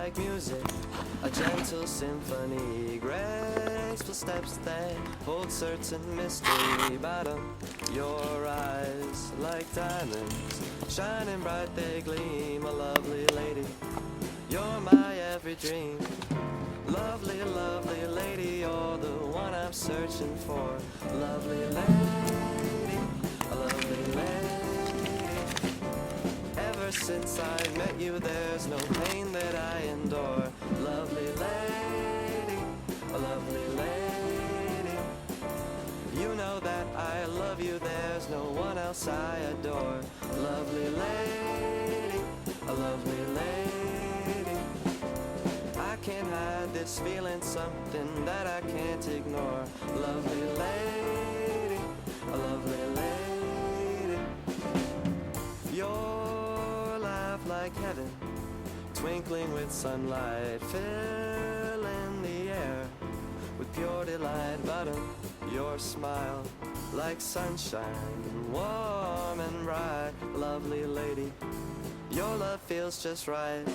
like music, a gentle symphony, graceful steps that hold certain mystery. Bottom, your eyes like diamonds, shining bright they gleam. A lovely lady, you're my every dream. Lovely, lovely lady, you're the one I'm searching for. Lovely lady, a lovely lady. Ever since I met you, there's no pain that I endure. Lovely lady, a lovely lady. You know that I love you, there's no one else I adore. Lovely lady, a lovely lady. I can't hide this feeling, something that I can't ignore. Lovely lady, a lovely lady. Your laugh like heaven, twinkling with sunlight, filling the air with pure delight. Bottom, your smile like sunshine, warm and bright. Lovely lady, your love feels just right.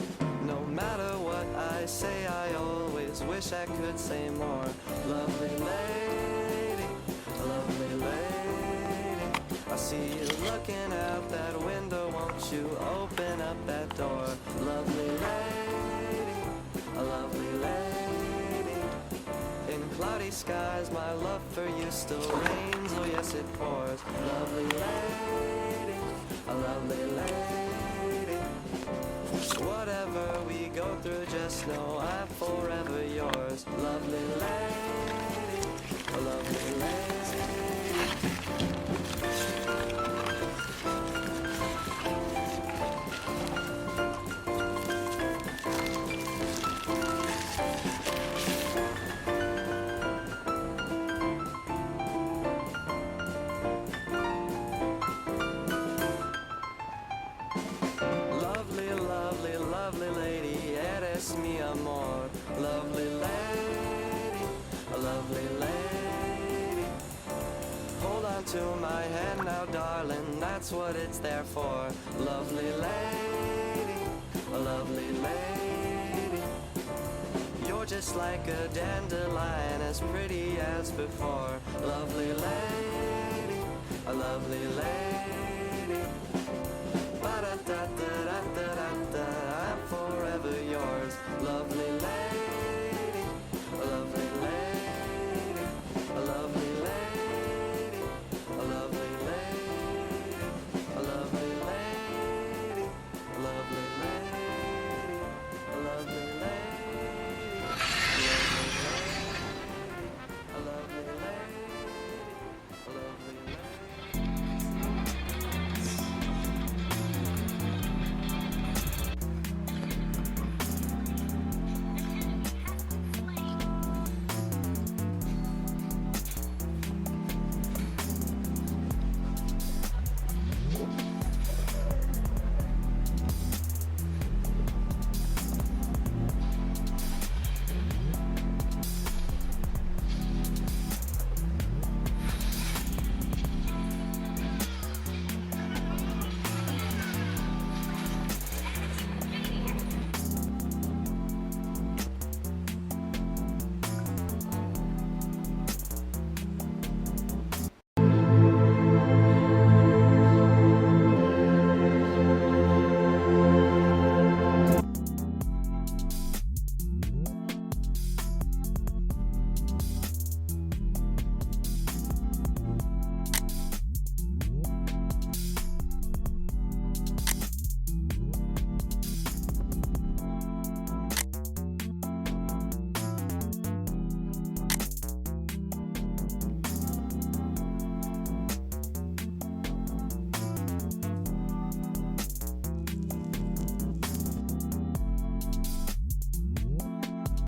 No matter what I say, I always wish I could say more. Lovely lady, lovely lady. I see you looking out that window, won't you open up that door? Lovely lady, a lovely lady. In cloudy skies, my love for you still rains, oh yes it pours. Lovely lady, a lovely lady. Whatever we go through, just know I'm forever yours. Lovely lady, a lovely lady. Lovely lady, eres mi amor. Lovely lady, a lovely lady. Hold on to my hand now, darling, that's what it's there for. Lovely lady, a lovely lady. You're just like a dandelion, as pretty as before. Lovely lady, a lovely lady.